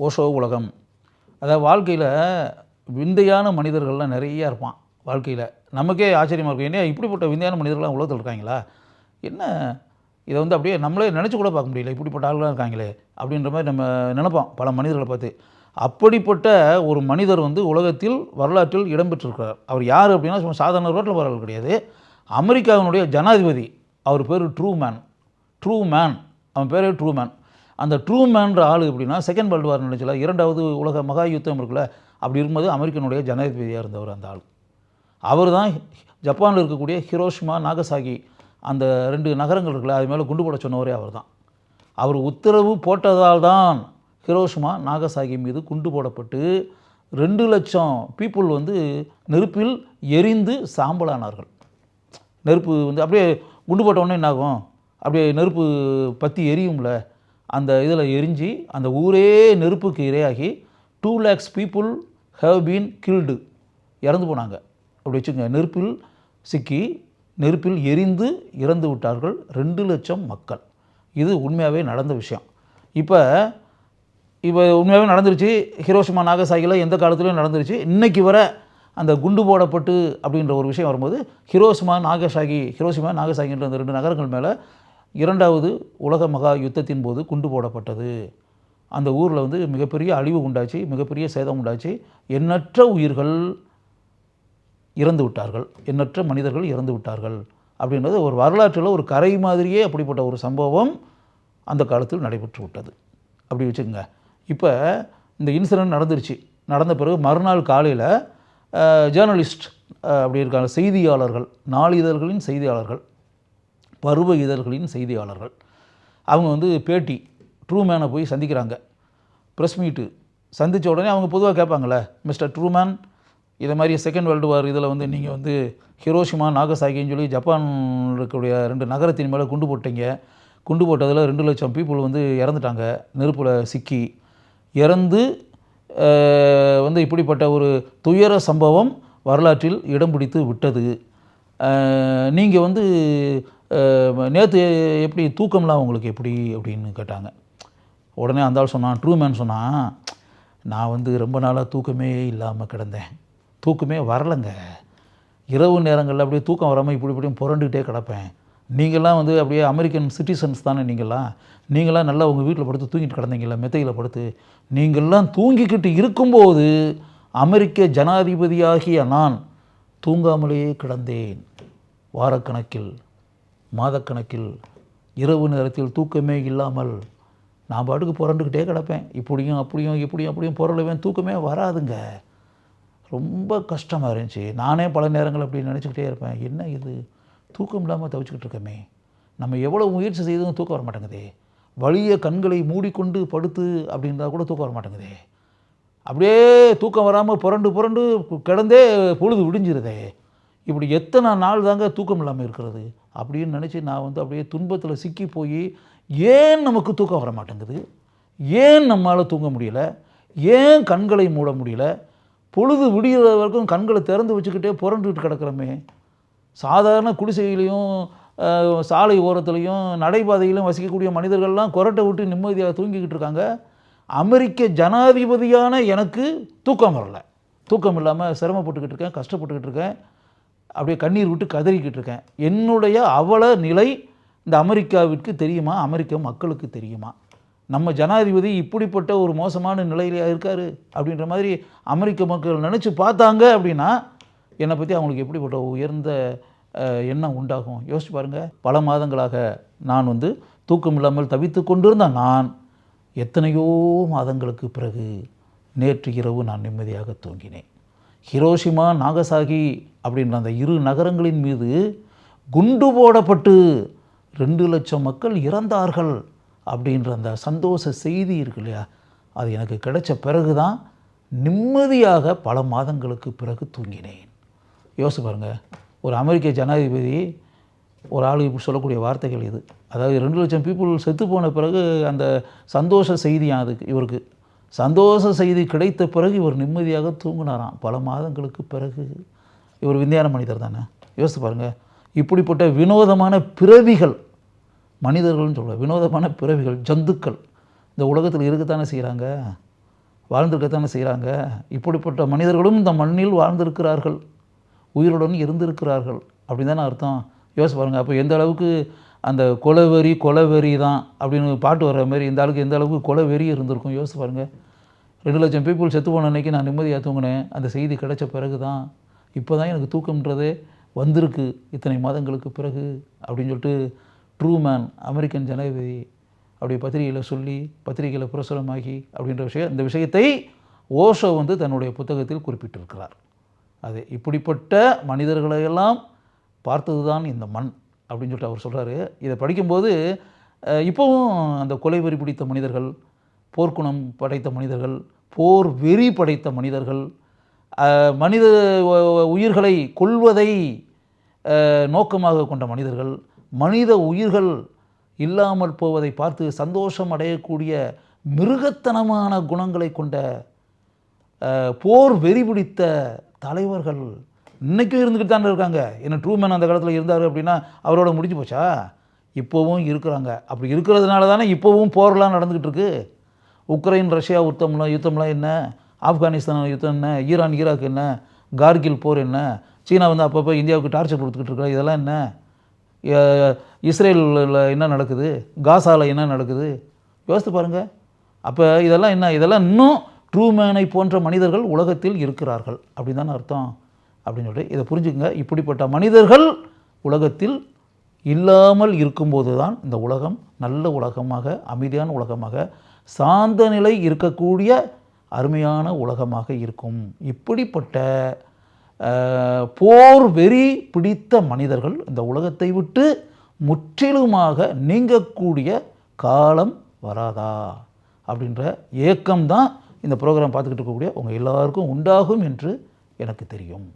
ஓஷோ உலகம். அதாவது வாழ்க்கையில் விந்தையான மனிதர்கள்லாம் நிறையா இருப்பான் வாழ்க்கையில். நமக்கே ஆச்சரியமாக இருக்கும், என்ன இப்படிப்பட்ட விந்தையான மனிதர்கள்லாம் உலகத்தில் இருக்காங்களா, என்ன இதை வந்து அப்படியே நம்மளே நினச்சி கூட பார்க்க முடியல, இப்படிப்பட்ட ஆளுகளாக இருக்காங்களே அப்படின்ற மாதிரி நம்ம நினைப்போம் பல மனிதர்களை பார்த்து. அப்படிப்பட்ட ஒரு மனிதர் வந்து உலகத்தில் வரலாற்றில் இடம்பெற்றிருக்கிறார். அவர் யார் அப்படின்னா சும்மா சாதாரண ரோட்டில் வரலாறு கிடையாது. அமெரிக்காவினுடைய ஜனாதிபதி. அவர் பேர் ட்ரூமேன். அவன் பேர் ட்ரூமேன். அந்த ட்ரூமேன்ற ஆள் எப்படின்னா செகண்ட் வேர்ல்டு வார் நினைச்சல, இரண்டாவது உலக மகா யுத்தம் இருக்குல்ல, அப்படி இருக்கும்போது அமெரிக்கனுடைய ஜனாதிபதியாக இருந்தவர் அந்த ஆள். அவர் தான் ஜப்பானில் இருக்கக்கூடிய ஹிரோஷிமா நாகசாகி அந்த 2 நகரங்கள் இருக்குல்ல, அது மேலே குண்டு போட சொன்னவரே அவர் தான். அவர் உத்தரவு போட்டதால் தான் ஹிரோஷிமா நாகசாகி மீது குண்டு போடப்பட்டு 2 லட்சம் பீப்புள் வந்து நெருப்பில் எரிந்து சாம்பலானார்கள். நெருப்பு வந்து அப்படியே குண்டு போட்டவுடனே என்னாகும், அப்படியே நெருப்பு பற்றி எரியும்ல, அந்த இதில் எரிஞ்சு அந்த ஊரே நெருப்புக்கு இரையாகி 2 lakhs people have been killed, இறந்து போனாங்க. அப்படி வச்சுங்க, நெருப்பில் சிக்கி நெருப்பில் எரிந்து இறந்து விட்டார்கள் 2 லட்சம் மக்கள். இது உண்மையாகவே நடந்த விஷயம். இப்போ உண்மையாகவே நடந்துருச்சு. ஹிரோஷிமா நாகசாகியில் எந்த காலத்துலையும் நடந்துருச்சு. இன்றைக்கி வர அந்த குண்டு போடப்பட்டு அப்படின்ற ஒரு விஷயம் வரும்போது ஹிரோஷிமா நாகசாகின்ற அந்த 2 நகரங்கள் மேலே 2வது உலக மகா யுத்தத்தின் போது குண்டு போடப்பட்டது. அந்த ஊரில் வந்து மிகப்பெரிய அழிவு உண்டாச்சு, மிகப்பெரிய சேதம் உண்டாச்சு. எண்ணற்ற உயிர்கள் இறந்து விட்டார்கள், எண்ணற்ற மனிதர்கள் இறந்து விட்டார்கள். அப்படின்றது ஒரு வரலாற்றில் ஒரு கரை மாதிரியே அப்படிப்பட்ட ஒரு சம்பவம் அந்த காலத்தில் நடைபெற்று விட்டது. அப்படி வச்சுக்கோங்க. இப்போ இந்த இன்சிடென்ட் நடந்துருச்சு. நடந்த பிறகு மறுநாள் காலையில் ஜேர்னலிஸ்ட் அப்படி இருக்காங்க, செய்தியாளர்கள், நாளிதழ்களின் செய்தியாளர்கள், பருவ இதழ்களின் செய்தியாளர்கள், அவங்க வந்து பேட்டி ட்ரூமேனை போய் சந்திக்கிறாங்க. ப்ரெஸ் மீட்டு சந்தித்த உடனே அவங்க பொதுவாக கேட்பாங்களே, மிஸ்டர் ட்ரூமேன், இதை மாதிரி செகண்ட் வேர்ல்டு வார் இதில் வந்து நீங்கள் வந்து ஹிரோஷிமா நாகசாகின்னு சொல்லி ஜப்பானில் இருக்கக்கூடிய 2 நகரத்தின் மேலே குண்டு போட்டீங்க. குண்டு போட்டதில் 2 லட்சம் பீப்புள் வந்து இறந்துட்டாங்க, நெருப்பில் சிக்கி இறந்து. வந்து இப்படிப்பட்ட ஒரு துயர சம்பவம் வரலாற்றில் இடம் பிடித்து விட்டது. நீங்கள் வந்து நேற்று எப்படி தூக்கம்லாம் உங்களுக்கு எப்படி அப்படின்னு கேட்டாங்க. உடனே அந்த ஆள் சொன்னான், ட்ரூமேன் சொன்னான், நான் வந்து ரொம்ப நாளாக தூக்கமே இல்லாமல் கிடந்தேன், தூக்கமே வரலைங்க. இரவு நேரங்களில் அப்படியே தூக்கம் வராமல் இப்படியும் புரண்டுக்கிட்டே கிடப்பேன். நீங்கள்லாம் வந்து அப்படியே அமெரிக்கன் சிட்டிசன்ஸ் தானே, நீங்களாம் நல்லா உங்கள் வீட்டில் படுத்து தூங்கிட்டு கிடந்தீங்களா, மெத்தையில் படுத்து. நீங்கள்லாம் தூங்கிக்கிட்டு இருக்கும்போது அமெரிக்க ஜனாதிபதியாகிய நான் தூங்காமலேயே கிடந்தேன். வாரக்கணக்கில், மாதக்கணக்கில், இரவு நேரத்தில் தூக்கமே இல்லாமல் நான் பாட்டுக்கு புரண்டுக்கிட்டே கிடப்பேன். இப்படியும் அப்படியும் புரளுவேன், தூக்கமே வராதுங்க. ரொம்ப கஷ்டமாக இருந்துச்சு. நானே பல நேரங்கள் அப்படி நினச்சிக்கிட்டே இருப்பேன், என்ன இது தூக்கம் இல்லாமல் தவிச்சிக்கிட்டு இருக்கமே, நம்ம எவ்வளோ முயற்சி செய்தும் தூக்கம் வர மாட்டேங்குதே, வலிய கண்களை மூடிக்கொண்டு படுத்து அப்படின்றா கூட தூக்கம் வர மாட்டேங்குதே, அப்படியே தூக்கம் வராமல் புரண்டு கிடந்தே பொழுது விடிஞ்சிருதே, இப்படி எத்தனை நாள் தாங்க தூக்கம் இல்லாமல் இருக்கிறது அப்படின்னு நினச்சி நான் வந்து அப்படியே துன்பத்தில் சிக்கி போய், ஏன் நமக்கு தூக்கம் வர மாட்டேங்குது, ஏன் நம்மளால் தூங்க முடியல, ஏன் கண்களை மூட முடியல, பொழுது விடிகிற வரைக்கும் கண்களை திறந்து வச்சுக்கிட்டே புரண்டுக்கிட்டு கிடக்கிறோமே. சாதாரண குடிசையிலையும் சாலை ஓரத்துலையும் நடைபாதையிலும் வசிக்கக்கூடிய மனிதர்கள்லாம் கொரட்டை விட்டு நிம்மதியாக தூங்கிக்கிட்டு இருக்காங்க. அமெரிக்க ஜனாதிபதியான எனக்கு தூக்கம் வரல, தூக்கம் இல்லாமல் சிரமப்பட்டுக்கிட்டு இருக்கேன், கஷ்டப்பட்டுக்கிட்டு இருக்கேன், அப்படியே கண்ணீர் விட்டு கதறிக்கிட்டு இருக்கேன். என்னுடைய அவல நிலை இந்த அமெரிக்காவிற்கு தெரியுமா, அமெரிக்க மக்களுக்கு தெரியுமா, நம்ம ஜனாதிபதி இப்படிப்பட்ட ஒரு மோசமான நிலையிலே இருக்கார் அப்படின்ற மாதிரி அமெரிக்க மக்கள் நினச்சி பார்த்தாங்க அப்படின்னா என்னை பற்றி அவங்களுக்கு எப்படிப்பட்ட உயர்ந்த எண்ணம் உண்டாகும் யோசிச்சு பாருங்கள். பல மாதங்களாக நான் வந்து தூக்கம் இல்லாமல் தவித்து கொண்டிருந்த நான் எத்தனையோ மாதங்களுக்கு பிறகு நேற்று இரவு நான் நிம்மதியாக தூங்கினேன். ஹிரோஷிமா நாகசாகி அப்படின்ற அந்த 2 நகரங்களின் மீது குண்டு போடப்பட்டு 2 லட்சம் மக்கள் இறந்தார்கள் அப்படின்ற அந்த சந்தோஷ செய்தி இருக்கு இல்லையா, அது எனக்கு கிடைச்ச பிறகு தான் நிம்மதியாக பல மாதங்களுக்கு பிறகு தூங்கினேன். யோசிச்சு பாருங்கள், ஒரு அமெரிக்க ஜனாதிபதி ஒரு ஆள் இப்படி சொல்லக்கூடிய வார்த்தைகள் இது. அதாவது 2 லட்சம் பீப்புள் செத்து போன பிறகு அந்த சந்தோஷ செய்தியாக அதுக்கு இவருக்கு சந்தோஷ செய்தி கிடைத்த பிறகு இவர் நிம்மதியாக தூங்கினாராம் பல மாதங்களுக்கு பிறகு. இவர் விஞ்ஞான மனிதர் தானே, யோசித்து பாருங்கள். இப்படிப்பட்ட வினோதமான பிறவிகள், மனிதர்கள்னு சொல்ல வினோதமான பிறவிகள், ஜந்துக்கள் இந்த உலகத்தில் இருக்கத்தானே செய்கிறாங்க. வாழ்ந்திருக்கத்தானே செய்கிறாங்க. இப்படிப்பட்ட மனிதர்களும் இந்த மண்ணில் வாழ்ந்திருக்கிறார்கள், உயிருடன் இருந்திருக்கிறார்கள் அப்படின்னு தானே அர்த்தம். யோசிச்சு பாருங்கள். அப்போ எந்த அளவுக்கு அந்த கொலவெறி தான் அப்படின்னு பாட்டு வர்ற மாதிரி இந்த ஆளுக்கு எந்த அளவுக்கு கொலவெறி இருந்திருக்கும் யோசிச்சு பாருங்கள். 2 லட்சம் பீப்புள் செத்து போன அன்றைக்கி நான் நிம்மதியாக தூங்கினேன். அந்த செய்தி கிடைச்ச பிறகு தான் இப்போ தான் எனக்கு தூக்கம்ன்றதே வந்திருக்கு, இத்தனை மாதங்களுக்கு பிறகு அப்படின்னு சொல்லிட்டு ட்ரூமேன் அமெரிக்கன் ஜனாதிபதி அப்படி பத்திரிகையில் சொல்லி பத்திரிகையில் பிரசுரமாகி அப்படின்ற இந்த விஷயத்தை ஓஷோ வந்து தன்னுடைய புத்தகத்தில் குறிப்பிட்டிருக்கிறார். அது இப்படிப்பட்ட மனிதர்களையெல்லாம் பார்த்தது தான் இந்த மண் அப்படின்னு சொல்லிட்டு அவர் சொல்கிறாரு. இதை படிக்கும்போது இப்போவும் அந்த கொலைவெறி பிடித்த மனிதர்கள், போர்க்குணம் படைத்த மனிதர்கள், போர் வெறி படைத்த மனிதர்கள், மனித உயிர்களை கொல்வதை நோக்கமாக கொண்ட மனிதர்கள், மனித உயிர்கள் இல்லாமல் போவதை பார்த்து சந்தோஷம் அடையக்கூடிய மிருகத்தனமான குணங்களை கொண்ட போர் வெறி பிடித்த தலைவர்கள் இன்றைக்கும் இருந்துக்கிட்டு தானே இருக்காங்க. ஏன்னா ட்ரூமேன் அந்த காலத்தில் இருந்தார் அப்படின்னா அவரோட முடிஞ்சு போச்சா? இப்போவும் இருக்கிறாங்க. அப்படி இருக்கிறதுனால தானே இப்போவும் போர்லாம் நடந்துக்கிட்டு இருக்கு. உக்ரைன் ரஷ்யா யுத்தம்லாம் என்ன, ஆப்கானிஸ்தான் யுத்தம் என்ன, ஈரான் ஈராக் என்ன, கார்கில் போர் என்ன, சீனா வந்து அப்பப்போ இந்தியாவுக்கு டார்ச்சர் கொடுத்துக்கிட்டு இருக்கா, இதெல்லாம் என்ன, இஸ்ரேலில் என்ன நடக்குது, காசாவில் என்ன நடக்குது யோசித்து பாருங்கள். அப்போ இதெல்லாம் என்ன, இதெல்லாம் இன்னும் ட்ரூமேனை போன்ற மனிதர்கள் உலகத்தில் இருக்கிறார்கள் அப்படின்னு தானே அர்த்தம் அப்படின்னு சொல்லிட்டு இதை புரிஞ்சுக்கங்க. இப்படிப்பட்ட மனிதர்கள் உலகத்தில் இல்லாமல் இருக்கும்போது தான் இந்த உலகம் நல்ல உலகமாக, அமைதியான உலகமாக, சாந்த நிலை இருக்கக்கூடிய அருமையான உலகமாக இருக்கும். இப்படிப்பட்ட போர் வெறி பிடித்த மனிதர்கள் இந்த உலகத்தை விட்டு முற்றிலுமாக நீங்கக்கூடிய காலம் வராதா அப்படின்ற ஏக்கம்தான் இந்த ப்ரோக்ராம் பார்த்துக்கிட்டு இருக்கக்கூடிய உங்கள் எல்லாருக்கும் உண்டாகும் என்று எனக்கு தெரியும்.